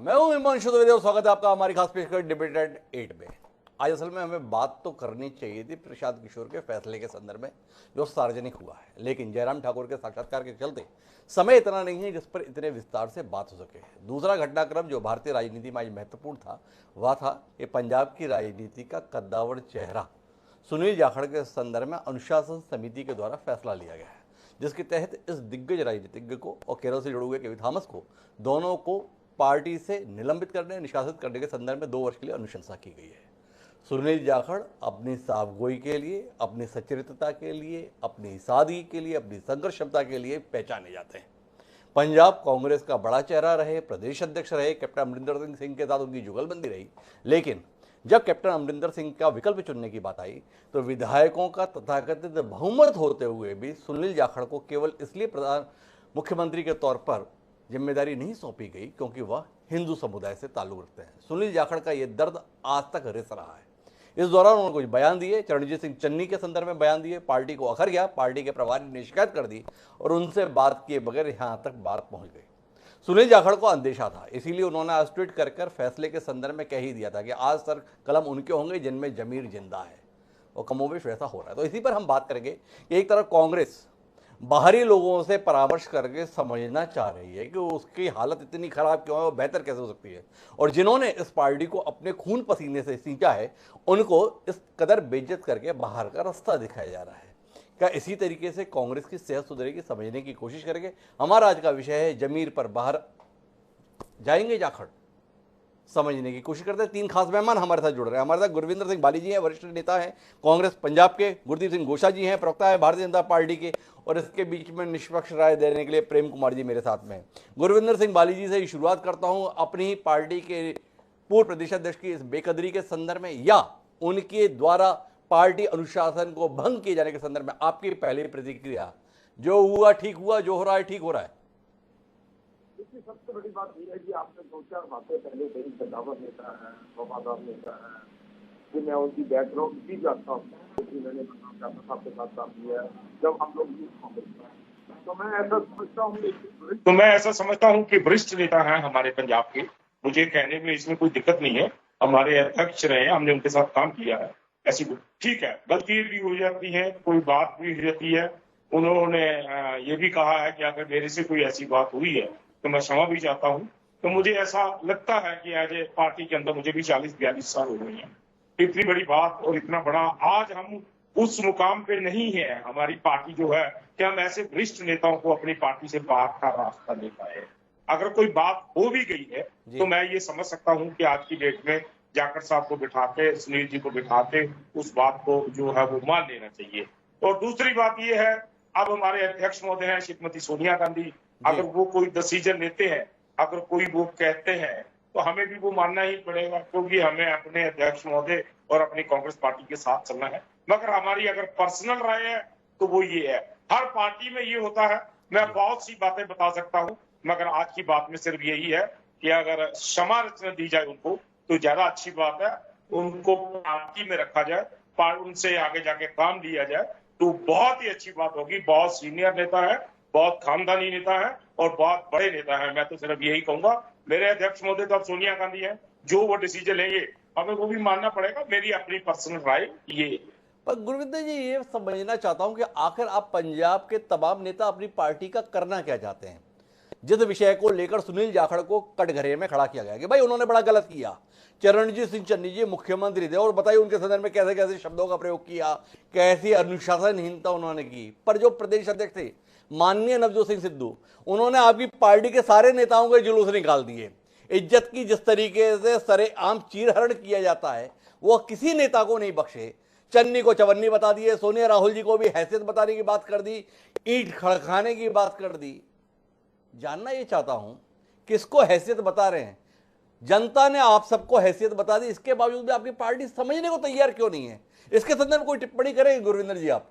मैं हूं हिमांशु द्विवेदी और स्वागत है आपका हमारी खास पेशकश डिबेट एट 8 में। आज असल में हमें बात तो करनी चाहिए थी प्रशांत किशोर के फैसले के संदर्भ में जो सार्वजनिक हुआ है, लेकिन जयराम ठाकुर के साक्षात्कार के चलते समय इतना नहीं है जिस पर इतने विस्तार से बात हो सके। दूसरा घटनाक्रम जो भारतीय राजनीति में आज महत्वपूर्ण था वह था कि पंजाब की राजनीति का कद्दावर चेहरा सुनील जाखड़ के संदर्भ में अनुशासन समिति के द्वारा फैसला लिया गया है, जिसके तहत इस दिग्गज राजनीतिज्ञ को और केरल से जुड़े हुए केवी थॉमस को दोनों को पार्टी से निलंबित करने निष्कासित करने के संदर्भ में 2 वर्ष के लिए अनुशंसा की गई है। सुनील जाखड़ अपनी साफगोई के लिए, अपनी सच्चरित्रता के लिए, अपनी सादगी के लिए, अपनी संघर्ष क्षमता के लिए पहचाने जाते हैं। पंजाब कांग्रेस का बड़ा चेहरा रहे, प्रदेश अध्यक्ष रहे, कैप्टन अमरिंदर सिंह के साथ उनकी जुगलबंदी रही, लेकिन जब कैप्टन अमरिंदर सिंह का विकल्प चुनने की बात आई तो विधायकों का तथाकथित बहुमत होते हुए भी सुनील जाखड़ को केवल इसलिए मुख्यमंत्री के तौर पर जिम्मेदारी नहीं सौंपी गई क्योंकि वह हिंदू समुदाय से ताल्लुक रखते हैं। सुनील जाखड़ का यह दर्द आज तक रिस रहा है। इस दौरान उन्होंने कुछ बयान दिए, चरणजीत सिंह चन्नी के संदर्भ में बयान दिए, पार्टी को अखर गया, पार्टी के प्रभारी ने शिकायत कर दी और उनसे बात किए बगैर यहां तक बात पहुंच गई। सुनील जाखड़ को अंदेशा था, इसीलिए उन्होंने आज ट्वीट कर फैसले के संदर्भ में कह ही दिया था कि आज सर कलम उनके होंगे जिनमें जमीर जिंदा है, और कमोबेश वैसा हो रहा है। तो इसी पर हम बात करेंगे कि एक तरफ कांग्रेस बाहरी लोगों से परामर्श करके समझना चाह रही है कि उसकी हालत इतनी खराब क्यों है और बेहतर कैसे हो सकती है, और जिन्होंने इस पार्टी को अपने खून पसीने से सींचा है उनको इस कदर बेइज्जत करके बाहर का रास्ता दिखाया जा रहा है। क्या इसी तरीके से कांग्रेस की सेहत सुधरेगी, समझने की कोशिश करेंगे। हमारा आज का विषय है जमीर पर बाहर जाएंगे जाखड़, समझने की कोशिश करते हैं। 3 खास मेहमान हमारे साथ जुड़ रहे हैं। हमारे साथ गुरविंदर सिंह बाली जी हैं, वरिष्ठ नेता हैं कांग्रेस पंजाब के, गुरदीप सिंह गोशा जी हैं, प्रवक्ता है भारतीय जनता पार्टी के, और इसके बीच में निष्पक्ष राय देने के लिए प्रेम कुमार जी मेरे साथ में हैं। गुरविंदर सिंह बाली जी से ही शुरुआत करता हूं, अपनी ही पार्टी के पूर्व प्रदेश अध्यक्ष की इस बेकदरी के संदर्भ में या उनके द्वारा पार्टी अनुशासन को भंग किए जाने के संदर्भ में आपकी पहली प्रतिक्रिया। जो हुआ ठीक हुआ, जो हो रहा है ठीक हो रहा है। सबसे बड़ी बात यह है कि आपने 2-4 बातें पहले कही। कद्दावर नेता है, वफादार नेता है, कि मैं उनकी बैकग्राउंड भी जानता हूँ, मैंने साहब के साथ काम किया है जब हम लोग तो मैं ऐसा समझता हूँ कि वरिष्ठ नेता है हमारे पंजाब के। मुझे कहने में इसमें कोई दिक्कत नहीं है, हमारे अध्यक्ष रहे, हमने उनके साथ काम किया है। ऐसी ठीक है, गलती भी हो जाती है, कोई बात भी हो जाती है। उन्होंने ये भी कहा है कि अगर मेरे से कोई ऐसी बात हुई है तो मैं क्षमा भी चाहता हूँ। तो मुझे ऐसा लगता है कि एज ए पार्टी के अंदर मुझे भी 40-42 साल हो गए हैं। इतनी बड़ी बात और इतना बड़ा आज हम उस मुकाम पे नहीं है हमारी पार्टी जो है कि हम ऐसे वरिष्ठ नेताओं को अपनी पार्टी से बाहर का रास्ता दे पाए। अगर कोई बात हो भी गई है तो मैं ये समझ सकता हूँ कि आज की डेट में जाखड़ साहब को बिठा के, सुनील जी को बिठा के उस बात को जो है वो मान लेना चाहिए। और दूसरी बात ये है, अब हमारे अध्यक्ष महोदय हैं श्रीमती सोनिया गांधी, अगर वो कोई डिसीजन लेते हैं, अगर कोई वो कहते हैं तो हमें भी वो मानना ही पड़ेगा, क्योंकि हमें अपने अध्यक्ष महोदय और अपनी कांग्रेस पार्टी के साथ चलना है। मगर हमारी अगर पर्सनल राय है तो वो ये है, हर पार्टी में ये होता है। मैं बहुत सी बातें बता सकता हूँ, मगर आज की बात में सिर्फ यही है कि अगर क्षमा दी जाए उनको तो ज्यादा अच्छी बात है। उनको पार्टी में रखा जाए, उनसे आगे जाके काम लिया जाए तो बहुत ही अच्छी बात होगी। बहुत सीनियर नेता है, बहुत खानदानी नेता है और बहुत बड़े नेता है। मैं तो सिर्फ यही कहूंगा, मेरे अध्यक्ष महोदय तो अब सोनिया गांधी है, जो वो डिसीजन लेंगे हमें वो भी मानना पड़ेगा। मेरी अपनी पर्सनल राय ये। पर गुरविंदर जी, ये समझना चाहता हूं कि आखिर आप पंजाब के तमाम नेता अपनी पार्टी का करना क्या चाहते हैं। जिस विषय को लेकर सुनील जाखड़ को कटघरे में खड़ा किया गया कि भाई उन्होंने बड़ा गलत किया, चरणजीत सिंह चन्नी जी मुख्यमंत्री थे और बताइए उनके संदर्भ में कैसे कैसे शब्दों का प्रयोग किया, कैसी अनुशासनहीनता उन्होंने की। पर जो प्रदेश अध्यक्ष थे माननीय नवजोत सिंह सिद्धू, उन्होंने आपकी पार्टी के सारे नेताओं के जुलूस निकाल दिए। इज्जत की जिस तरीके से सरेआम चीरहरण किया जाता है वो किसी नेता को नहीं बख्शे। चन्नी को चवन्नी बता दिए, सोनिया राहुल जी को भी हैसियत बताने की बात कर दी, ईंट खड़काने की बात कर दी। जानना ये चाहता हूं किसको हैसियत बता रहे हैं। जनता ने आप सबको हैसियत बता दी, इसके बावजूद भी आपकी पार्टी समझने को तैयार क्यों नहीं है। इसके संदर्भ में कोई टिप्पणी करेंगे गुरविंदर जी आप?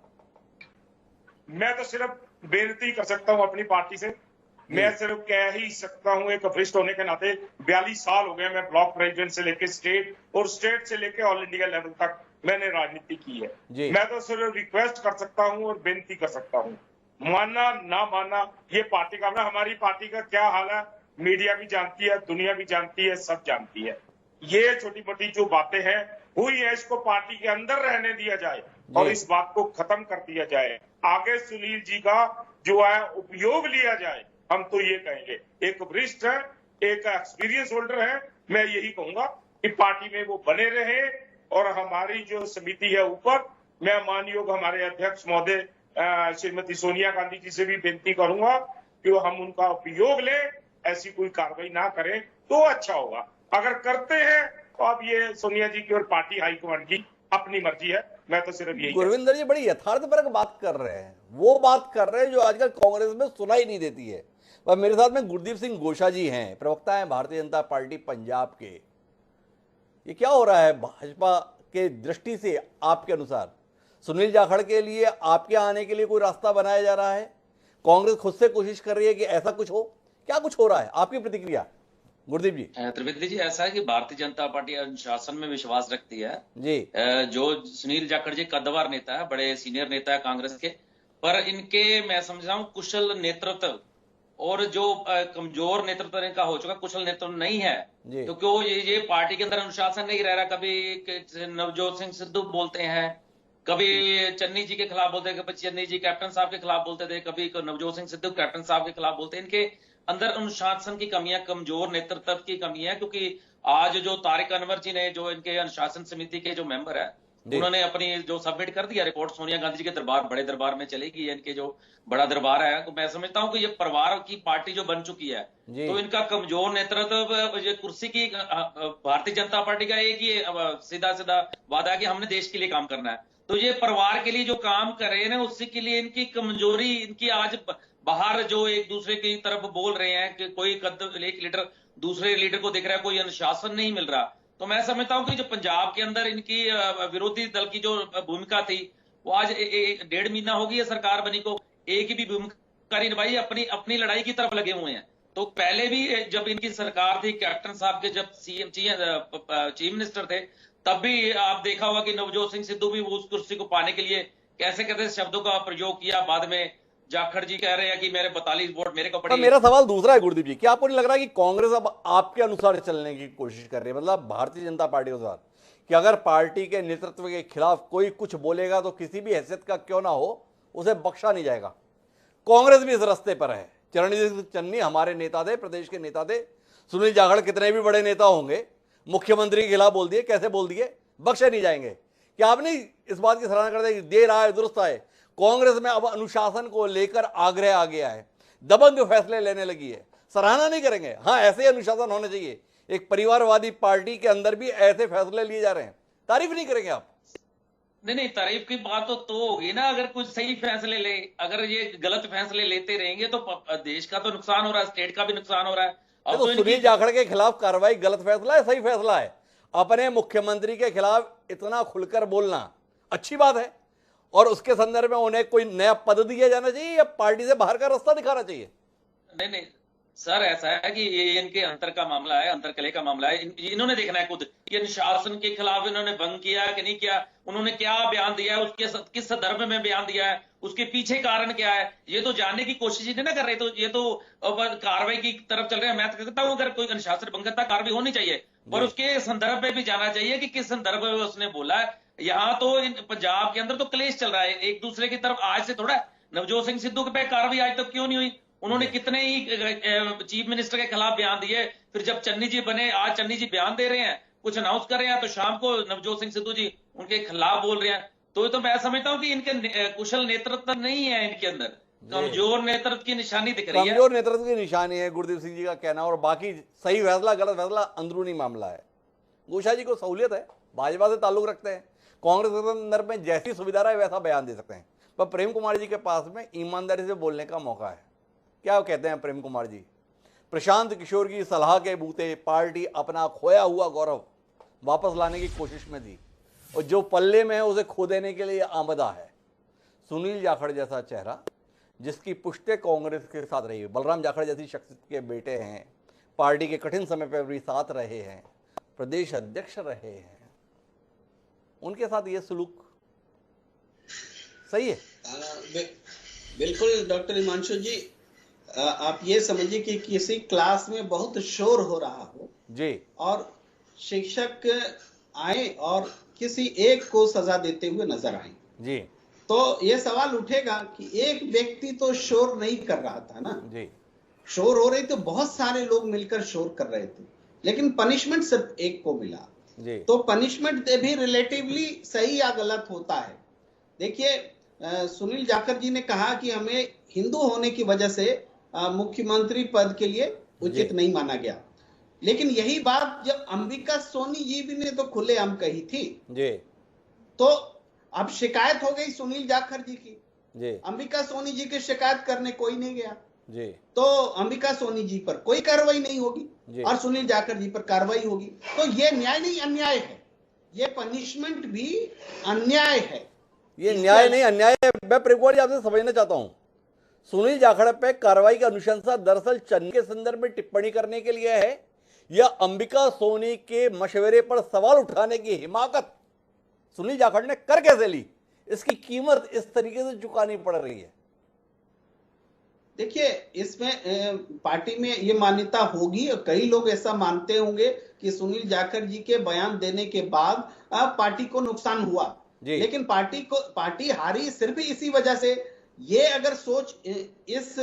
मैं तो सिर्फ बेनती कर सकता हूं अपनी पार्टी से, मैं सिर्फ कह ही सकता हूं, एक वरिष्ठ होने के नाते 42 साल हो गए मैं ब्लॉक प्रेसिडेंट से लेकर स्टेट और स्टेट से लेकर ऑल इंडिया लेवल तक मैंने राजनीति की है। मैं तो सिर्फ रिक्वेस्ट कर सकता हूं और बेनती कर सकता हूं, मानना ना मानना ये पार्टी का। हमारी पार्टी का क्या हाल है मीडिया भी जानती है, दुनिया भी जानती है, सब जानती है। ये छोटी मोटी जो बातें हैं हुई है, इसको पार्टी के अंदर रहने दिया जाए और इस बात को खत्म कर दिया जाए। आगे सुनील जी का जो है उपयोग लिया जाए, हम तो ये कहेंगे। एक वरिष्ठ है, एक एक्सपीरियंस होल्डर है, मैं यही कहूंगा कि पार्टी में वो बने रहे। और हमारी जो समिति है ऊपर, मैं मानयोग हमारे अध्यक्ष महोदय श्रीमती सोनिया गांधी जी से भी बेनती करूंगा कि हम उनका उपयोग लें, ऐसी कोई कार्रवाई ना करें तो अच्छा होगा। अगर करते हैं तो अब ये सोनिया जी की और पार्टी हाईकमांड की अपनी मर्जी है। मैं तो सिर्फ यही गुरविंदर जी बड़ी यथार्थपरक बात कर रहे हैं, वो बात कर रहे हैं जो आजकल कांग्रेस में सुनाई नहीं देती है। पर मेरे साथ में गुरदीप सिंह गोशा जी हैं, प्रवक्ता हैं भारतीय जनता पार्टी पंजाब के। ये क्या हो रहा है भाजपा के दृष्टि से? आपके अनुसार सुनील जाखड़ के लिए आपके आने के लिए कोई रास्ता बनाया जा रहा है? कांग्रेस खुद से कोशिश कर रही है कि ऐसा कुछ हो? क्या कुछ हो रहा है? आपकी प्रतिक्रिया गुरदीप जी। त्रिवेदी जी, ऐसा है कि भारतीय जनता पार्टी अनुशासन में विश्वास रखती है जी। जो सुनील जाखड़ जी कद्दावर नेता है, बड़े सीनियर नेता है कांग्रेस के, पर इनके मैं समझता हूँ कुशल नेतृत्व और जो कमजोर नेतृत्व इनका हो चुका, कुशल नेतृत्व नहीं है। तो क्यों ये पार्टी के अंदर अनुशासन नहीं रह रहा। कभी नवजोत सिंह सिद्धू बोलते हैं, कभी चन्नी जी के खिलाफ बोलते हैं, कभी चन्नी जी कैप्टन साहब के खिलाफ बोलते थे, कभी नवजोत सिंह सिद्धू कैप्टन साहब के खिलाफ बोलते हैं। इनके अंदर अनुशासन की कमी है, कमजोर नेतृत्व की कमी है। क्योंकि आज जो तारिक अनवर जी ने, जो इनके अनुशासन समिति के जो मेंबर है, उन्होंने अपनी जो सबमिट कर दिया रिपोर्ट, सोनिया गांधी जी के दरबार, बड़े दरबार में चलेगी। इनके जो बड़ा दरबार है, तो मैं समझता हूं कि ये परिवार की पार्टी जो बन चुकी है, तो इनका कमजोर नेतृत्व, ये कुर्सी की, भारतीय जनता पार्टी का एक ही सीधा सीधा वादा है कि हमने देश के लिए काम करना है। तो ये परिवार के लिए जो काम कर रहे हैं ना, उसी के लिए इनकी कमजोरी, इनकी आज बाहर जो एक दूसरे की तरफ बोल रहे हैं कि कोई एक लीडर दूसरे लीडर को देख रहा है, कोई अनुशासन नहीं मिल रहा। तो मैं समझता हूं कि जो पंजाब के अंदर इनकी विरोधी दल की जो भूमिका थी, वो आज 1.5 महीना हो गया सरकार बनी को, एक भी भूमिका नहीं निभाई, अपनी अपनी लड़ाई की तरफ लगे हुए हैं। तो पहले भी जब इनकी सरकार थी, कैप्टन साहब के जब चीफ मिनिस्टर थे, तब भी आप देखा होगा कि नवजोत सिंह सिद्धू भी उस कुर्सी को पाने के लिए कैसे कैसे शब्दों का प्रयोग किया। बाद में जाखड़ जी कह रहे हैं कि मेरे 42 वोट मेरे को पड़े। मेरा सवाल दूसरा है गुरदीप जी, क्या आपको नहीं लग रहा है कि कांग्रेस अब आपके अनुसार चलने की कोशिश कर रही है, मतलब भारतीय जनता पार्टी के अनुसार, कि अगर पार्टी के नेतृत्व के खिलाफ कोई कुछ बोलेगा तो किसी भी हैसियत का क्यों ना हो, उसे बख्शा नहीं जाएगा? कांग्रेस भी इस रास्ते पर है। चरणजीत चन्नी हमारे नेता थे, प्रदेश के नेता थे। सुनील जाखड़ कितने भी बड़े नेता होंगे, मुख्यमंत्री के खिलाफ बोल दिए, कैसे बोल दिए, बख्शे नहीं जाएंगे। क्या आप नहीं इस बात की सराहना करते कि देर आए दुरुस्त आए, कांग्रेस में अब अनुशासन को लेकर आग्रह आ गया है, दबंग फैसले लेने लगी है? सराहना नहीं करेंगे? हाँ, ऐसे ही अनुशासन होना चाहिए। एक परिवारवादी पार्टी के अंदर भी ऐसे फैसले लिए जा रहे हैं, तारीफ नहीं करेंगे आप? नहीं, तारीफ की बात तो होगी ना, अगर कुछ सही फैसले ले। अगर ये गलत फैसले लेते रहेंगे तो देश का तो नुकसान हो रहा है, स्टेट का भी नुकसान हो रहा है। अब तो सुनील जाखड़ के खिलाफ कार्रवाई गलत फैसला है, सही फैसला है? अपने मुख्यमंत्री के खिलाफ इतना खुलकर बोलना अच्छी बात है, और उसके संदर्भ में उन्हें कोई नया पद दिया जाना चाहिए या पार्टी से बाहर का रास्ता दिखाना चाहिए? नहीं सर, ऐसा है कि ये इनके अंतर का मामला है, अंतर कले का मामला है। इन्होंने देखना है खुद कि अनुशासन के खिलाफ इन्होंने भंग किया कि नहीं किया, उन्होंने क्या बयान दिया है, उसके किस संदर्भ में बयान दिया है, उसके पीछे कारण क्या है, ये तो जानने की कोशिश ही नहीं कर रहे। तो ये तो कार्रवाई की तरफ चल रहे हैं। मैं तो कहता हूँ अगर कोई अनुशासन भंग करता, कार्रवाई होनी चाहिए, पर उसके संदर्भ में भी जाना चाहिए कि किस संदर्भ में उसने बोला है। यहाँ तो पंजाब के अंदर तो क्लेश चल रहा है एक दूसरे की तरफ। आज से थोड़ा नवजोत सिंह सिद्धू पे कार्रवाई आज तक क्यों नहीं हुई? उन्होंने कितने ही चीफ मिनिस्टर के खिलाफ बयान दिए। फिर जब चन्नी जी बने, आज चन्नी जी बयान दे रहे हैं, कुछ अनाउंस कर रहे हैं, तो शाम को नवजोत सिंह सिद्धू जी उनके खिलाफ बोल रहे हैं। तो मैं समझता हूं कि इनके कुशल नेतृत्व नहीं है, इनके अंदर कमजोर नेतृत्व की निशानी दिख रही है। कमजोर नेतृत्व की निशानी है गुरदीप सिंह जी का कहना, और बाकी सही फैसला गलत फैसला अंदरूनी मामला है। गोशा जी को सहूलियत है, भाजपा से ताल्लुक रखते हैं, कांग्रेस के अंदर में जैसी सुविधा रहे वैसा बयान दे सकते हैं, पर प्रेम कुमार जी के पास में ईमानदारी से बोलने का मौका है। क्या कहते हैं प्रेम कुमार जी? प्रशांत किशोर की सलाह के बूते पार्टी अपना खोया हुआ गौरव वापस लाने की कोशिश में थी, और जो पल्ले में है उसे खो देने के लिए आमदा है। सुनील जाखड़ जैसा चेहरा जिसकी पुश्ते कांग्रेस के साथ रही है, बलराम जाखड़ जैसी शख्सियत के बेटे हैं, पार्टी के कठिन समय पर भी साथ रहे हैं, प्रदेश अध्यक्ष रहे हैं, उनके साथ ये सलूक सही है? बिल्कुल डॉक्टर हिमांशु जी, आप ये समझिए कि किसी क्लास में बहुत शोर हो रहा हो जी और शिक्षक आए और किसी एक को सजा देते हुए नजर आए, जी तो ये सवाल उठेगा कि एक व्यक्ति तो शोर नहीं कर रहा था ना, जी शोर हो रही तो बहुत सारे लोग मिलकर शोर कर रहे थे, लेकिन पनिशमेंट सिर्फ एक को मिला। जी तो पनिशमेंट भी रिलेटिवली सही या गलत होता है। देखिए, सुनील जाखड़ जी ने कहा कि हमें हिंदू होने की वजह से मुख्यमंत्री पद के लिए उचित नहीं माना गया, लेकिन यही बात जब अंबिका सोनी जी भी ने तो खुलेआम कही थी, जी तो अब शिकायत हो गई सुनील जाखड़ जी की। जी अंबिका सोनी जी की शिकायत करने कोई नहीं गया, जी तो अंबिका सोनी जी पर कोई कार्रवाई नहीं होगी जी। और सुनील जाखड़ जी पर कार्रवाई होगी। तो ये न्याय नहीं अन्याय है, ये पनिशमेंट भी अन्याय है। ये न्याय नहीं अन्याय है। मैं प्रेम कुमार जी आपसे समझना चाहता हूं, सुनील जाखड़ पे कार्रवाई की अनुशंसा दरअसल चन्न के संदर्भ में टिप्पणी करने के लिए है या अंबिका सोनी के मशवरे पर सवाल उठाने की हिमाकत सुनील जाखड़ ने कर कैसे ली, इसकी कीमत इस तरीके से चुकानी पड़ रही है? देखिए, इसमें पार्टी में ये मान्यता होगी और कई लोग ऐसा मानते होंगे कि सुनील जाखड़ जी के बयान देने के बाद पार्टी को नुकसान हुआ, लेकिन पार्टी हारी सिर्फ इसी वजह से। ये अगर सोच इस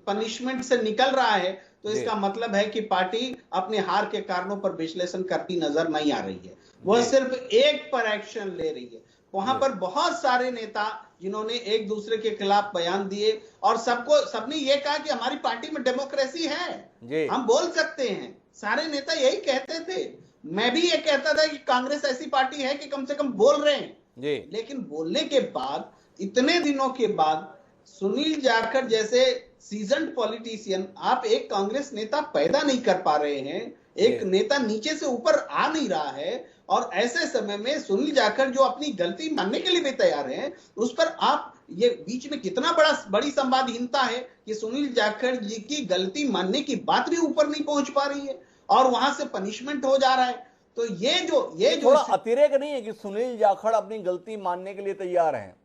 पनिशमेंट से निकल रहा है तो इसका मतलब है कि पार्टी अपने हार के कारणों पर विश्लेषण करती नजर नहीं आ रही है, वह सिर्फ एक पर एक्शन ले रही है। वहां पर बहुत सारे नेता जिन्होंने एक दूसरे के खिलाफ बयान दिए और सबने ये कहा कि हमारी पार्टी में डेमोक्रेसी है, हम बोल सकते हैं। सारे नेता यही कहते थे, मैं भी ये कहता था कि कांग्रेस ऐसी पार्टी है कि कम से कम बोल रहे हैं जी। लेकिन बोलने के बाद इतने दिनों के बाद सुनील जाखड़ जैसे सीजन्ड पॉलिटिशियन, आप एक कांग्रेस नेता पैदा नहीं कर पा रहे हैं, एक नेता नीचे से ऊपर आ नहीं रहा है, और ऐसे समय में सुनील जाखड़ जो अपनी गलती मानने के लिए भी तैयार हैं, उस पर आप ये बीच में कितना बड़ी संवादहीनता है कि सुनील जाखड़ जी की गलती मानने की बात भी ऊपर नहीं पहुंच पा रही है और वहां से पनिशमेंट हो जा रहा है। तो ये जो थोड़ा अतिरेक नहीं है कि सुनील जाखड़ अपनी गलती मानने के लिए तैयार हैं?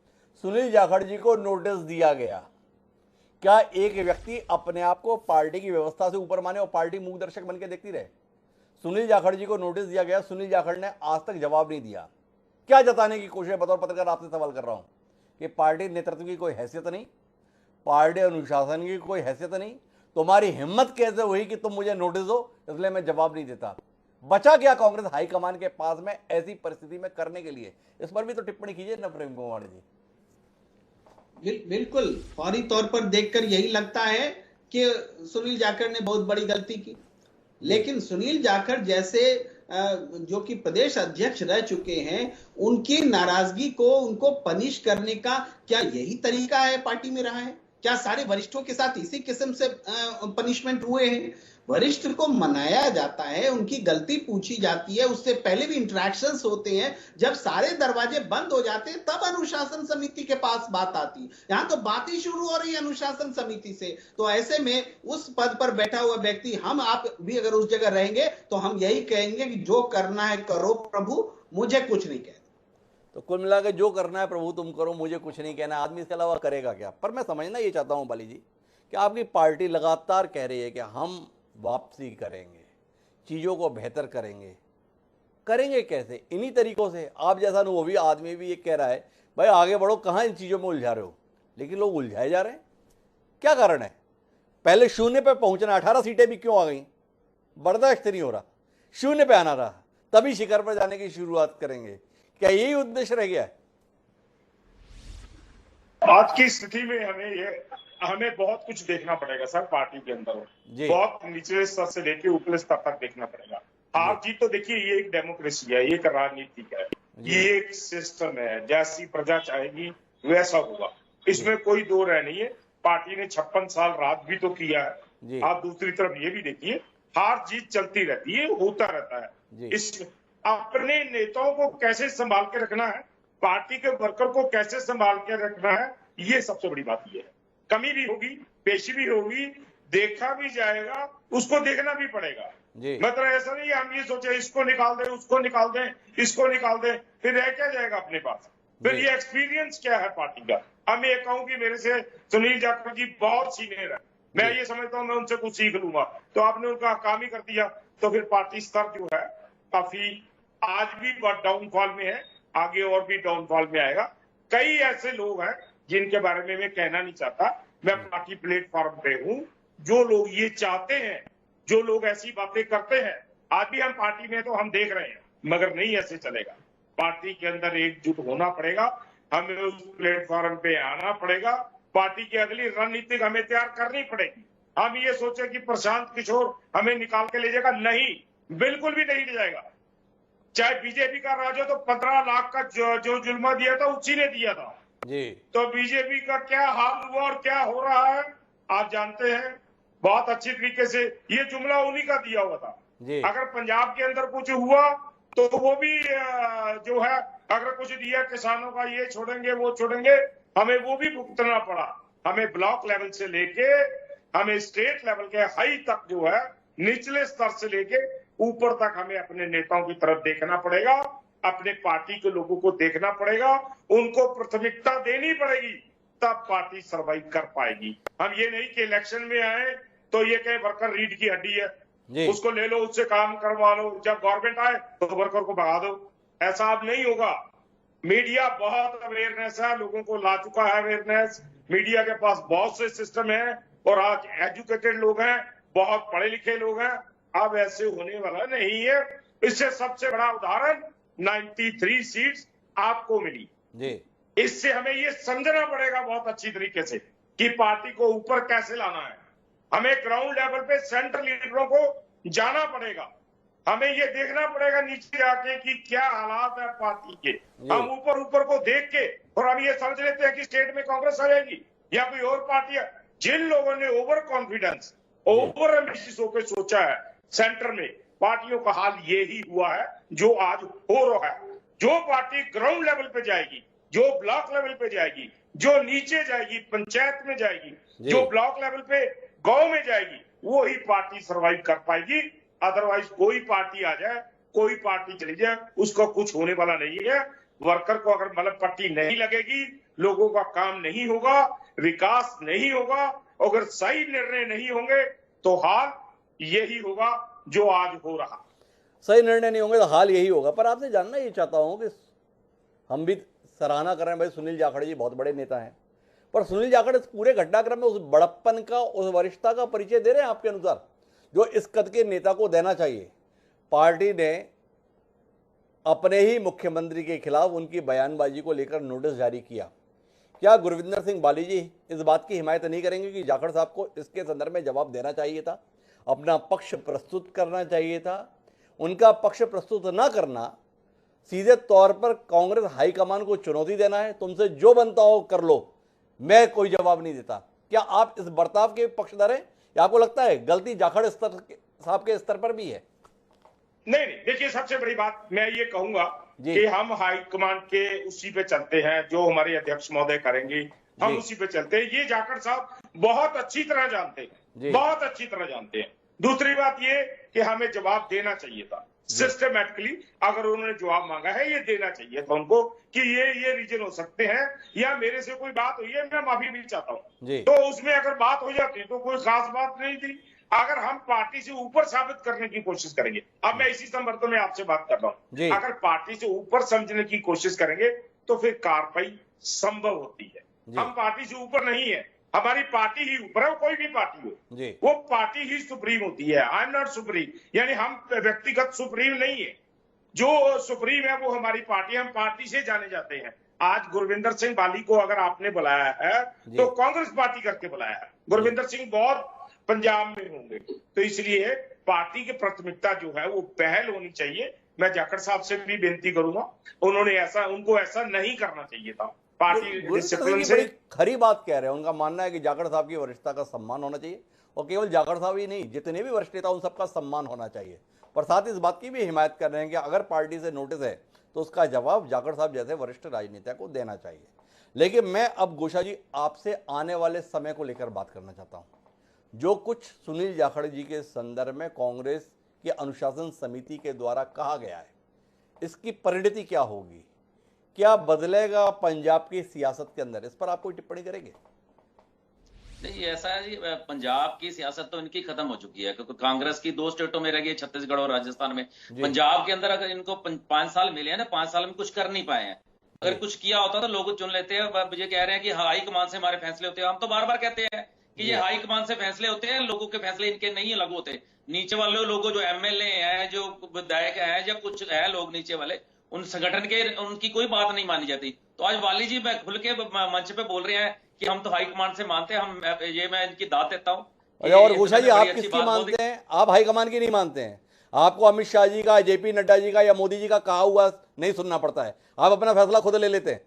सुनील जाखड़ जी को नोटिस दिया गया, क्या एक व्यक्ति अपने आप को पार्टी की व्यवस्था से ऊपर माने और पार्टी मूक दर्शक बन के देखती रहे? सुनील जाखड़ जी को नोटिस दिया गया, सुनील जाखड़ ने आज तक जवाब नहीं दिया। क्या जताने की कोशिश है? बतौर पत्रकार आपसे सवाल कर रहा हूं कि पार्टी नेतृत्व की कोई हैसियत नहीं, पार्टी अनुशासन की कोई हैसियत नहीं, तुम्हारी हिम्मत कैसे हुई कि तुम मुझे नोटिस दो इसलिए मैं जवाब नहीं देता? बचा क्या कांग्रेस हाईकमान के पास में ऐसी परिस्थिति में करने के लिए? इस पर भी तो टिप्पणी कीजिए ना प्रेम कुमार जी। बिल्कुल, फौरी तौर पर देखकर यही लगता है कि सुनील जाखड़ ने बहुत बड़ी गलती की, लेकिन सुनील जाखड़ जैसे जो कि प्रदेश अध्यक्ष रह चुके हैं, उनकी नाराजगी को उनको पनिश करने का क्या यही तरीका है पार्टी में रहा है? क्या सारे वरिष्ठों के साथ इसी किस्म से पनिशमेंट हुए हैं? वरिष्ठ को मनाया जाता है, उनकी गलती पूछी जाती है, उससे पहले भी इंटरेक्शंस होते हैं, जब सारे दरवाजे बंद हो जाते हैं तब अनुशासन समिति के पास बात आती। यहां तो बात ही शुरू हो रही है अनुशासन समिति से। तो ऐसे में उस पद पर बैठा हुआ व्यक्ति, हम आप भी अगर उस जगह रहेंगे तो हम यही कहेंगे कि जो करना है करो प्रभु, मुझे कुछ नहीं कहना। तो कुल मिला के जो करना है प्रभु तुम करो, मुझे कुछ नहीं कहना। आदमी इसके अलावा करेगा क्या? पर मैं समझना ये चाहता हूं बाली जी कि आपकी पार्टी लगातार कह रही है कि हम वापसी करेंगे, चीज़ों को बेहतर करेंगे कैसे? इन्हीं तरीकों से। आप जैसा अनुभवी आदमी भी ये कह रहा है भाई आगे बढ़ो, कहाँ इन चीज़ों में उलझा रहे हो, लेकिन लोग उलझाए जा रहे हैं। क्या कारण है? पहले शून्य पे पहुंचना, 18 सीटें भी क्यों आ गई? बर्दाश्त नहीं हो रहा, शून्य पे आना रहा, तभी शिखर पर जाने की शुरुआत करेंगे। क्या यही उद्देश्य रह गया है? आज की स्थिति में हमें बहुत कुछ देखना पड़ेगा सर। पार्टी के अंदर बहुत निचले स्तर से लेके ऊपरी स्तर तक देखना पड़ेगा। हार जीत तो देखिए, ये एक डेमोक्रेसी है, ये एक राजनीतिक है, ये एक सिस्टम है, जैसी प्रजा चाहेगी वैसा होगा, इसमें कोई दो राय नहीं है। पार्टी ने 56 साल राज भी तो किया है। आप दूसरी तरफ ये भी देखिए, हार जीत चलती रहती है, होता रहता है। इसमें अपने नेताओं को कैसे संभाल के रखना है, पार्टी के वर्कर को कैसे संभाल के रखना है, ये सबसे बड़ी बात ये है। कमी भी होगी, पेशी भी होगी, देखा भी जाएगा, उसको देखना भी पड़ेगा। मतलब ऐसा नहीं हम ये सोचे इसको निकाल दें, उसको निकाल दें, इसको निकाल दें, फिर रह क्या जाएगा अपने पास? फिर ये एक्सपीरियंस क्या है पार्टी का? अब मैं ये कहूं कि मेरे से सुनील जाखड़ जी बहुत सीनियर है, मैं ये समझता हूँ मैं उनसे कुछ सीख लूंगा। तो आपने उनका काम ही कर दिया, तो फिर पार्टी स्तर जो है काफी आज भी डाउनफॉल में है, आगे और भी डाउनफॉल में आएगा। कई ऐसे लोग हैं जिनके बारे में मैं कहना नहीं चाहता, मैं पार्टी प्लेटफॉर्म पे हूं, जो लोग ये चाहते हैं, जो लोग ऐसी बातें करते हैं, आज भी हम पार्टी में तो हम देख रहे हैं, मगर नहीं ऐसे चलेगा। पार्टी के अंदर एकजुट होना पड़ेगा, हमें उस प्लेटफॉर्म पे आना पड़ेगा, पार्टी की अगली रणनीति हमें तैयार करनी पड़ेगी। हम ये सोचे कि प्रशांत किशोर हमें निकाल के ले जाएगा, नहीं, बिल्कुल भी नहीं ले जाएगा। चाहे बीजेपी का राज हो तो 15 लाख का जो जुल्मा दिया था उसी ने दिया था जी। तो बीजेपी का क्या हाल हुआ और क्या हो रहा है आप जानते हैं बहुत अच्छी तरीके से। ये जुमला उन्हीं का दिया हुआ था जी। अगर पंजाब के अंदर कुछ हुआ तो वो भी जो है अगर कुछ दिया किसानों का, ये छोड़ेंगे वो छोड़ेंगे, हमें वो भी भुगतना पड़ा। हमें ब्लॉक लेवल से लेके हमें स्टेट लेवल के हाई तक जो है, निचले स्तर से लेके ऊपर तक हमें अपने नेताओं की तरफ देखना पड़ेगा, अपने पार्टी के लोगों को देखना पड़ेगा, उनको प्राथमिकता देनी पड़ेगी, तब पार्टी सर्वाइव कर पाएगी। हम ये नहीं कि इलेक्शन में आए तो ये कहे वर्कर रीढ़ की हड्डी है, उसको ले लो, उससे काम करवा लो, जब गवर्नमेंट आए तो वर्कर को भगा दो। ऐसा अब नहीं होगा। मीडिया बहुत अवेयरनेस है, लोगों को ला चुका है अवेयरनेस, मीडिया के पास बहुत से सिस्टम है और आज एजुकेटेड लोग हैं, बहुत पढ़े लिखे लोग हैं। अब ऐसे होने वाला नहीं है। इससे सबसे बड़ा उदाहरण 93 सीट्स आपको मिली जी। इससे हमें ये समझना पड़ेगा बहुत अच्छी तरीके से कि पार्टी को ऊपर कैसे लाना है। हमें ग्राउंड लेवल पे सेंट्रल लीडरों को जाना पड़ेगा, हमें ये देखना पड़ेगा नीचे आके कि क्या हालात है पार्टी के। हम ऊपर ऊपर को देख के और हम ये समझ लेते हैं कि स्टेट में कांग्रेस आ जाएगी या कोई और पार्टी है। जिन लोगों ने ओवर कॉन्फिडेंस, ओवर एम्बिशियस होकर सोचा है, सेंटर में पार्टियों का हाल यही हुआ है जो आज हो रहा है। जो पार्टी ग्राउंड लेवल पे जाएगी, जो ब्लॉक लेवल पे जाएगी, जो नीचे जाएगी, पंचायत में जाएगी, जो ब्लॉक लेवल पे गांव में जाएगी, वो ही पार्टी सर्वाइव कर पाएगी। अदरवाइज कोई पार्टी आ जाए, कोई पार्टी चली जाए, उसका कुछ होने वाला नहीं है। वर्कर को अगर मतलब पट्टी नहीं लगेगी, लोगों का काम नहीं होगा, विकास नहीं होगा, अगर सही निर्णय नहीं होंगे तो हाल यही होगा जो आज हो रहा। सही निर्णय नहीं होंगे तो हाल यही होगा। पर आपसे जानना ये चाहता हूं कि हम भी सराहना कर रहे हैं, भाई सुनील जाखड़ जी बहुत बड़े नेता हैं, पर सुनील जाखड़ इस पूरे घटनाक्रम में उस बड़प्पन का, उस वरिष्ठता का परिचय दे रहे हैं आपके अनुसार जो इस कद के नेता को देना चाहिए? पार्टी ने अपने ही मुख्यमंत्री के खिलाफ उनकी बयानबाजी को लेकर नोटिस जारी किया। क्या गुरविंदर सिंह बाली जी इस बात की हिमायत नहीं करेंगे कि जाखड़ साहब को इसके संदर्भ में जवाब देना चाहिए था, अपना पक्ष प्रस्तुत करना चाहिए था? उनका पक्ष प्रस्तुत ना करना सीधे तौर पर कांग्रेस हाईकमान को चुनौती देना है, तुमसे जो बनता हो कर लो, मैं कोई जवाब नहीं देता। क्या आप इस बर्ताव के पक्षधर हैं या आपको लगता है गलती जाखड़ साहब के स्तर पर भी है? नहीं, देखिए सबसे बड़ी बात मैं ये कहूंगा कि हम हाईकमान के उसी पे चलते हैं, जो हमारे अध्यक्ष महोदय करेंगे हम उसी पे चलते हैं। ये जाखड़ साहब बहुत अच्छी तरह जानते हैं, बहुत अच्छी तरह जानते हैं। दूसरी बात ये कि हमें जवाब देना चाहिए था सिस्टमैटिकली, अगर उन्होंने जवाब मांगा है ये देना चाहिए था उनको कि ये रीजन हो सकते हैं या मेरे से कोई बात हुई है, मैं माफी भी चाहता हूँ। तो उसमें अगर बात हो जाती तो कोई खास बात नहीं थी। अगर हम पार्टी से ऊपर साबित करने की कोशिश करेंगे, अब मैं इसी संदर्भ में आपसे बात कर रहा हूँ, अगर पार्टी से ऊपर समझने की कोशिश करेंगे तो फिर कार्रवाई संभव होती है। हम पार्टी से ऊपर नहीं है, हमारी पार्टी ही ऊपर है, वो कोई भी पार्टी हो, वो पार्टी ही सुप्रीम होती है। आई एम नॉट सुप्रीम, यानी हम व्यक्तिगत सुप्रीम नहीं है, जो सुप्रीम है वो हमारी पार्टी, हम पार्टी से जाने जाते हैं। आज गुरविंदर सिंह बाली को अगर आपने बुलाया है तो कांग्रेस पार्टी करके बुलाया है। गुरविंदर सिंह बहुत पंजाब में होंगे, तो इसलिए पार्टी की प्राथमिकता जो है वो पहल होनी चाहिए। मैं जाखड़ साहब से भी बेनती करूंगा, उनको ऐसा नहीं करना चाहिए था। पार्टी डिसिप्लिन से बड़ी खरी बात कह रहे हैं। उनका मानना है कि जाखड़ साहब की वरिष्ठता का सम्मान होना चाहिए, और केवल जाखड़ साहब ही नहीं, जितने भी वरिष्ठ नेता उन सबका सम्मान होना चाहिए। पर साथ इस बात की भी हिमायत कर रहे हैं कि अगर पार्टी से नोटिस है तो उसका जवाब जाखड़ साहब जैसे वरिष्ठ राजनेता को देना चाहिए। लेकिन मैं अब गोशा जी आपसे आने वाले समय को लेकर बात करना चाहता हूँ। जो कुछ सुनील जाखड़ जी के संदर्भ में कांग्रेस की अनुशासन समिति के द्वारा कहा गया है, इसकी परिणति क्या होगी? क्या बदलेगा पंजाब की सियासत के अंदर? इस पर आप कोई टिप्पणी करेंगे? नहीं ऐसा है जी, पंजाब की सियासत तो इनकी खत्म हो चुकी है, क्योंकि कांग्रेस की 2 स्टेटों में रह गई, छत्तीसगढ़ और राजस्थान में। पंजाब के अंदर अगर इनको 5 साल मिले हैं ना, 5 साल में कुछ कर नहीं पाए हैं। अगर कुछ किया होता तो लोग चुन लेते हैं। अब ये कह रहे हैं कि हाई कमान से हमारे फैसले होते हैं। हम तो बार बार कहते हैं कि ये हाई कमान से फैसले होते हैं, लोगों के फैसले इनके नहीं लागू होते। नीचे वाले लोगों, जो एमएलए हैं, जो विधायक हैं, या कुछ है लोग नीचे वाले, उन संगठन के उनकी कोई बात नहीं मानी जाती। तो आज वाली जी मैं खुल के मंच पे बोल रहे हैं कि हम तो हाईकमान से मानते हैं, मैं इनकी दाद देता हूँ। और घोषा जी, आप किसकी मानते हैं? आप हाईकमान की नहीं मानते हैं? आपको अमित शाह जी का, जेपी नड्डा जी का या मोदी जी का कहा हुआ नहीं सुनना पड़ता है, आप अपना फैसला खुद ले लेते हैं?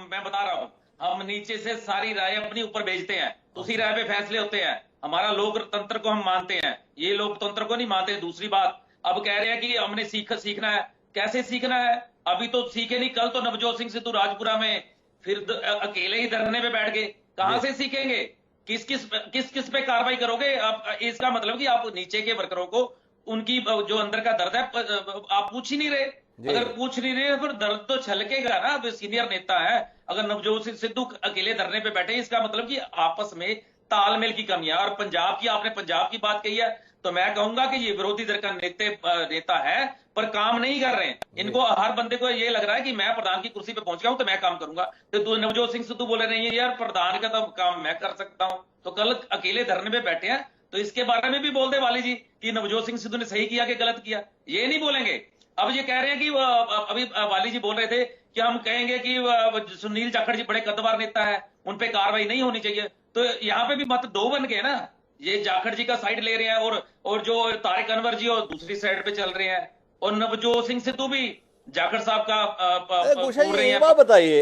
मैं बता रहा हूँ, हम नीचे से सारी राय अपनी ऊपर भेजते हैं, उसी राय पे फैसले होते हैं। हमारा लोकतंत्र को हम मानते हैं, ये लोकतंत्र को नहीं मानते। दूसरी बात, अब कह रहे हैं कि हमने सीखना है। कैसे सीखना है? अभी तो सीखे नहीं। कल तो नवजोत सिंह सिद्धू राजपुरा में फिर अकेले ही धरने पे बैठ गए। कहां से सीखेंगे? किस किस पे कार्रवाई करोगे आप? इसका मतलब कि आप नीचे के वर्करों को उनकी जो अंदर का दर्द है आप पूछ ही नहीं रहे। अगर पूछ नहीं रहे फिर दर्द तो छलकेगा ना। अब सीनियर नेता है, अगर नवजोत सिंह सिद्धू अकेले धरने पे बैठे, इसका मतलब कि आपस में तालमेल की कमी है। और पंजाब की, आपने पंजाब की बात कही है, तो मैं कहूंगा कि ये विरोधी दल का नेता है पर काम नहीं कर रहे हैं। इनको हर बंदे को ये लग रहा है कि मैं प्रधान की कुर्सी पे पहुंच गया हूं तो मैं काम करूंगा। तो नवजोत सिंह सिद्धू बोले नहीं है यार, प्रधान का तो काम मैं कर सकता हूं। तो कल अकेले धरने पे बैठे हैं, तो इसके बारे में भी बोल दे वाली जी कि नवजोत सिंह सिद्धू ने सही किया कि गलत किया। ये नहीं बोलेंगे। अब ये कह रहे हैं कि अभी वाली जी बोल रहे थे कि हम कहेंगे कि सुनील जाखड़ जी बड़े कद्दावर नेता है, उन पे कार्रवाई नहीं होनी चाहिए। तो यहाँ पे भी मत 2 बन गए ना। ये जाखड़ जी का साइड ले रहे हैं और जो तारिक अनवर जी और दूसरी साइड पे चल रहे हैं, और नवजोत सिंह सिद्धू भी जाखड़ साहब का घोषा जी, एक बात बताइए,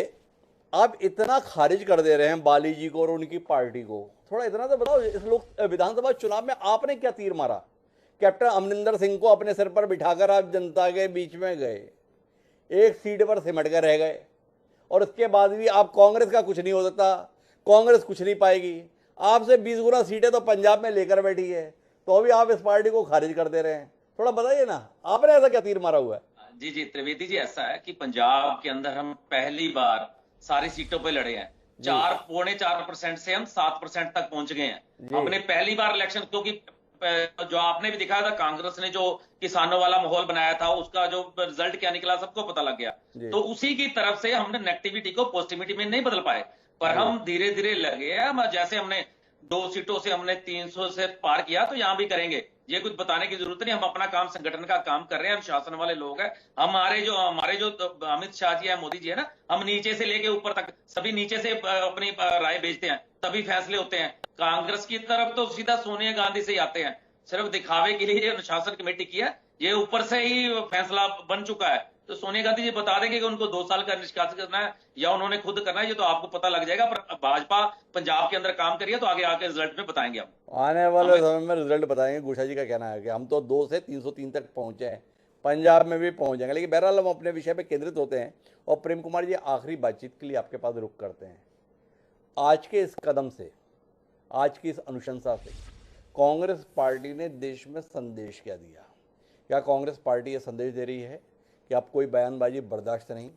आप इतना खारिज कर दे रहे हैं बाली जी को और उनकी पार्टी को, थोड़ा इतना तो बताओ, इस लोग विधानसभा चुनाव में आपने क्या तीर मारा? कैप्टन अमरिंदर सिंह को अपने सिर पर बिठाकर आप जनता के बीच में गए, एक सीट पर सिमट कर रह गए, और उसके बाद भी आप कांग्रेस का कुछ नहीं हो सकता, कांग्रेस कुछ नहीं पाएगी। आपसे 20 गुना सीटें तो पंजाब में लेकर बैठी है, तो भी आप इस पार्टी को खारिज कर दे रहे हैं। थोड़ा बताइए ना, आपने ऐसा क्या तीर मारा हुआ है? जी त्रिवेदी जी, ऐसा है कि पंजाब के अंदर हम पहली बार सारी सीटों पे लड़े हैं। 4.4% से हम 7% तक पहुंच गए हैं। हमने पहली बार इलेक्शन, क्योंकि जो आपने भी दिखाया था, कांग्रेस ने जो किसानों वाला माहौल बनाया था, उसका जो रिजल्ट क्या निकला सबको पता लग गया। तो उसी की तरफ से हमने नेगेटिविटी को पॉजिटिविटी में नहीं बदल पाए, पर हम धीरे धीरे लगे हैं। जैसे हमने 2 सीटों से हमने 300 से पार किया, तो यहां भी करेंगे। ये कुछ बताने की जरूरत नहीं, हम अपना काम, संगठन का काम कर रहे हैं। हम शासन वाले लोग हैं। हमारे जो अमित शाह जी है, मोदी जी है ना, हम नीचे से लेके ऊपर तक सभी नीचे से अपनी राय भेजते हैं, तभी फैसले होते हैं। कांग्रेस की तरफ तो सीधा सोनिया गांधी से ही आते हैं, सिर्फ दिखावे के लिए अनुशासन कमेटी की है, ये ऊपर से ही फैसला बन चुका है। तो सोनिया गांधी जी बता देंगे कि उनको 2 साल का निष्कासित करना है या उन्होंने खुद करना है, ये तो आपको पता लग जाएगा। पर भाजपा पंजाब के अंदर काम करिए, तो आगे आके रिजल्ट में बताएंगे हम। आने वाले समय में रिजल्ट बताएंगे। घोषा जी का कहना है कि हम तो 2 से 303 तक पहुंचे हैं, पंजाब में भी पहुंच जाएंगे। लेकिन बहरहाल हम अपने विषय पे केंद्रित होते हैं, और प्रेम कुमार जी, आखिरी बातचीत के लिए आपके पास रुख करते हैं। आज के इस कदम से, आज की इस अनुशंसा से कांग्रेस पार्टी ने देश में संदेश क्या दिया? क्या कांग्रेस पार्टी ये संदेश दे रही है कि अब कोई बयानबाजी बर्दाश्त नहीं,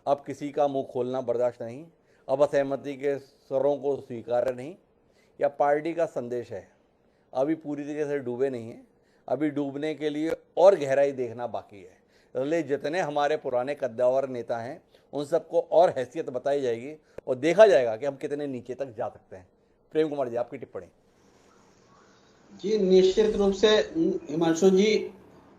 अब किसी का मुंह खोलना बर्दाश्त नहीं, अब असहमति के स्वरों को स्वीकार नहीं? या पार्टी का संदेश है अभी पूरी तरीके से डूबे नहीं हैं, अभी डूबने के लिए और गहराई देखना बाकी है, इसलिए जितने हमारे पुराने कद्दावर नेता हैं उन सबको और हैसियत बताई जाएगी और देखा जाएगा कि हम कितने नीचे तक जा सकते हैं? प्रेम कुमार जी, आपकी टिप्पणी। जी, निश्चित रूप से हिमांशु जी,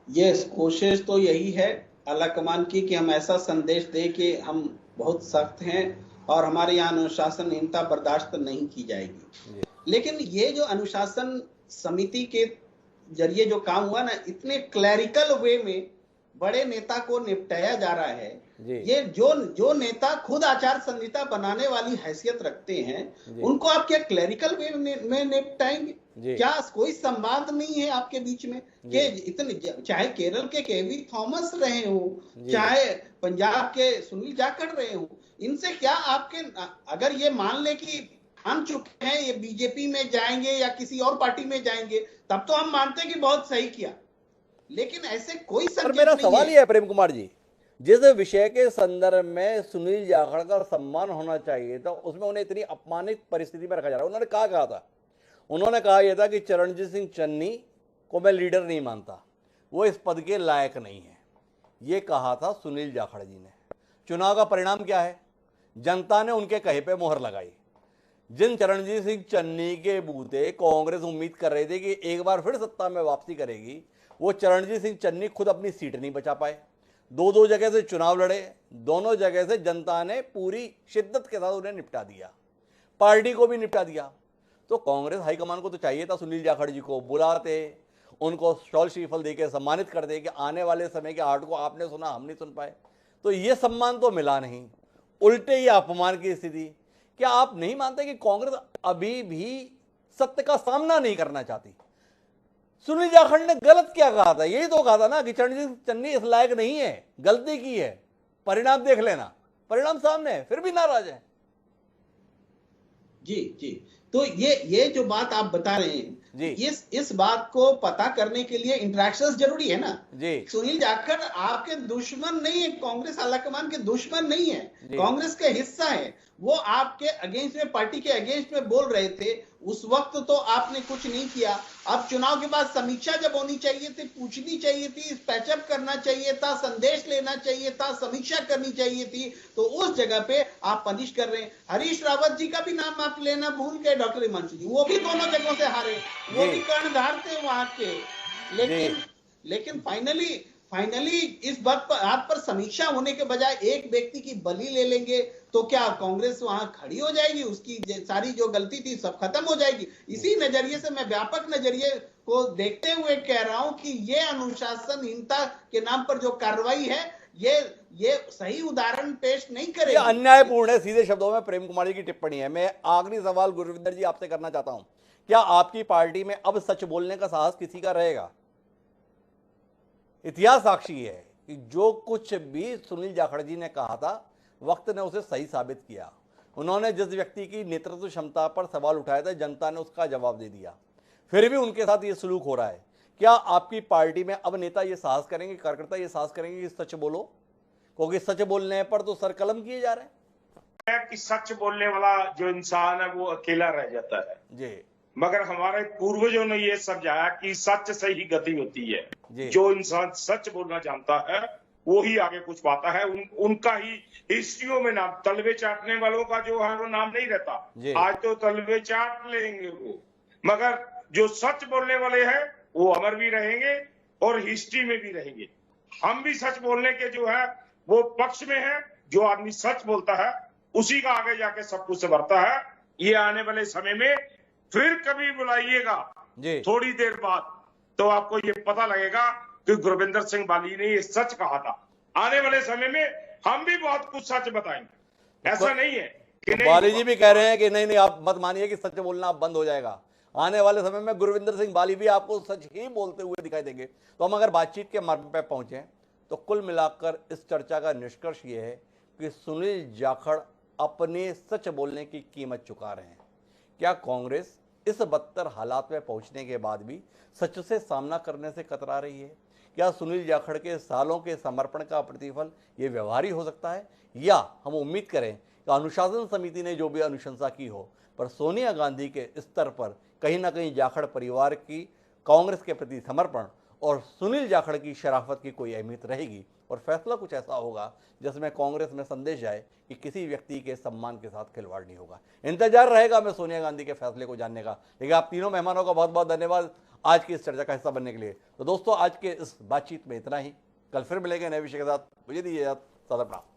ये कोशिश तो यही है आलाकमान की कि हम ऐसा संदेश दें कि हम बहुत सख्त हैं और हमारे यहाँ अनुशासनहीनता बर्दाश्त नहीं की जाएगी। लेकिन ये जो अनुशासन समिति के जरिए जो काम हुआ ना, इतने क्लैरिकल वे में बड़े नेता को निपटाया जा रहा है। ये जो नेता खुद आचार संहिता बनाने वाली हैसियत रखते हैं, उनको आप क्या क्लैरिकल वे में निपटाएंगे? क्या कोई संवाद नहीं है आपके बीच में? कि इतने, चाहे केरल के केवी थॉमस रहे हो, चाहे पंजाब के सुनील जाखड़ रहे हो, इनसे क्या आपके, अगर ये मान ले कि मान चुके हैं ये बीजेपी में जाएंगे या किसी और पार्टी में जाएंगे, तब तो हम मानते हैं कि बहुत सही किया। लेकिन ऐसे कोई संकेत नहीं है। मेरा सवाल ये है प्रेम कुमार जी, जिस विषय के संदर्भ में सुनील जाखड़ का सम्मान होना चाहिए था, उसमें उन्हें इतनी अपमानित परिस्थिति में रखा जा रहा है। उन्होंने कहा था, उन्होंने कहा यह था कि चरणजीत सिंह चन्नी को मैं लीडर नहीं मानता, वो इस पद के लायक नहीं है। ये कहा था सुनील जाखड़ जी ने। चुनाव का परिणाम क्या है? जनता ने उनके कहे पे मोहर लगाई। जिन चरणजीत सिंह चन्नी के बूते कांग्रेस उम्मीद कर रहे थे कि एक बार फिर सत्ता में वापसी करेगी, वो चरणजीत सिंह चन्नी खुद अपनी सीट नहीं बचा पाए। दो जगह से चुनाव लड़े, दोनों जगह से जनता ने पूरी शिद्दत के साथ उन्हें निपटा दिया, पार्टी को भी निपटा दिया। तो कांग्रेस हाईकमान को तो चाहिए था सुनील जाखड़ जी को बुलाते, उनको शॉल श्रीफल देकर सम्मानित कर दे कि आने वाले समय के आर्ट को आपने सुना, हम नहीं सुन पाए। तो ये सम्मान तो मिला नहीं, उल्टे ये अपमान की स्थिति। क्या आप नहीं मानते कि कांग्रेस अभी भी सत्य का सामना नहीं करना चाहती? सुनील जाखड़ ने गलत क्या कहा था? यही तो कहा था ना कि चरणजीत चन्नी इस लायक नहीं है, गलती की है, परिणाम देख लेना। परिणाम सामने है, फिर भी नाराज है। जी तो ये जो बात आप बता रहे हैं जी, इस बात को पता करने के लिए इंटरेक्शंस जरूरी है ना जी। सुनील जाखड़ आपके दुश्मन नहीं है, कांग्रेस आलाकमान के दुश्मन नहीं है, कांग्रेस का हिस्सा है। वो आपके अगेंस्ट में, पार्टी के अगेंस्ट में बोल रहे थे, उस वक्त तो आपने कुछ नहीं किया। अब चुनाव के बाद समीक्षा जब होनी चाहिए थी, पूछनी चाहिए थी, पैचअप करना चाहिए था, संदेश लेना चाहिए था, समीक्षा करनी चाहिए थी, तो उस जगह पे आप पनिश कर रहे हैं। हरीश रावत जी का भी नाम आप लेना भूल गए, डॉक्टर हिमांशु जी, वो भी दोनों जगहों से हारे, वो भी कर्णधार थे वहां के। लेकिन फाइनली इस बात पर समीक्षा होने के बजाय एक व्यक्ति की बलि ले लेंगे तो क्या कांग्रेस वहां खड़ी हो जाएगी? उसकी सारी जो गलती थी सब खत्म हो जाएगी? इसी नजरिए से मैं व्यापक नजरिए को देखते हुए कह रहा हूं कि ये अनुशासनहीनता के नाम पर जो कार्रवाई है, ये सही उदाहरण पेश नहीं करेगी, ये अन्यायपूर्ण है। सीधे शब्दों में प्रेम कुमार जी की टिप्पणी है। मैं आखिरी सवाल गुरविंदर जी आपसे करना चाहता हूं, क्या आपकी पार्टी में अब सच बोलने का साहस किसी का रहेगा? इतिहास साक्षी है कि जो कुछ भी सुनील जाखड़ जी ने कहा था, वक्त ने उसे सही साबित किया। उन्होंने जिस व्यक्ति की नेतृत्व क्षमता पर सवाल उठाया था, जनता ने उसका जवाब दे दिया। फिर भी उनके साथ ये सलूक हो रहा है। क्या आपकी पार्टी में अब नेता ये साहस करेंगे, कार्यकर्ता ये साहस करेंगे कि सच बोलो? क्योंकि सच बोलने पर तो सर कलम किए जा रहे हैं कि सच बोलने वाला जो इंसान है वो अकेला रह जाता है जी। मगर हमारे पूर्वजों ने ये समझाया कि सच से ही गति होती है। जो इंसान सच बोलना जानता है वो ही आगे कुछ पाता है। उनका ही हिस्ट्रियों में नाम, तलवे चाटने वालों का जो है वो नाम नहीं रहता। आज तो तलवे चाट लेंगे वो, मगर जो सच बोलने वाले हैं वो अमर भी रहेंगे और हिस्ट्री में भी रहेंगे। हम भी सच बोलने के जो है वो पक्ष में है। जो आदमी सच बोलता है उसी का आगे जाके सब कुछ संवरता है। ये आने वाले समय में फिर कभी बुलाइएगा थोड़ी देर बाद तो आपको ये पता लगेगा कि गुरविंदर सिंह बाली ने ये सच कहा था। आने वाले समय में हम भी बहुत कुछ सच बताएंगे। ऐसा नहीं है कि नहीं। बाली जी भी कह रहे हैं कि नहीं आप मत मानिए कि सच बोलना अब बंद हो जाएगा। आने वाले समय में गुरविंदर सिंह बाली भी आपको सच ही बोलते हुए दिखाई देंगे। तो हम अगर बातचीत के मर्म पे पहुंचे तो कुल मिलाकर इस चर्चा का निष्कर्ष ये है कि सुनील जाखड़ अपने सच बोलने की कीमत चुका रहे हैं। क्या कांग्रेस इस बदतर हालात में पहुंचने के बाद भी सच से सामना करने से कतरा रही है? क्या सुनील जाखड़ के सालों के समर्पण का प्रतिफल ये व्यवहारिक हो सकता है, या हम उम्मीद करें कि अनुशासन समिति ने जो भी अनुशंसा की हो, पर सोनिया गांधी के स्तर पर कहीं ना कहीं जाखड़ परिवार की कांग्रेस के प्रति समर्पण और सुनील जाखड़ की शराफत की कोई अहमियत रहेगी और फैसला कुछ ऐसा होगा जिसमें कांग्रेस में संदेश जाए कि किसी व्यक्ति के सम्मान के साथ खिलवाड़ नहीं होगा। इंतजार रहेगा मैं सोनिया गांधी के फैसले को जानने का। लेकिन आप तीनों मेहमानों का बहुत बहुत धन्यवाद आज की इस चर्चा का हिस्सा बनने के लिए। तो दोस्तों, आज के इस बातचीत में इतना ही। कल फिर मिलेंगे नए विषय के साथ। मुझे दीजिए इजाजत। सदा प्रणाम।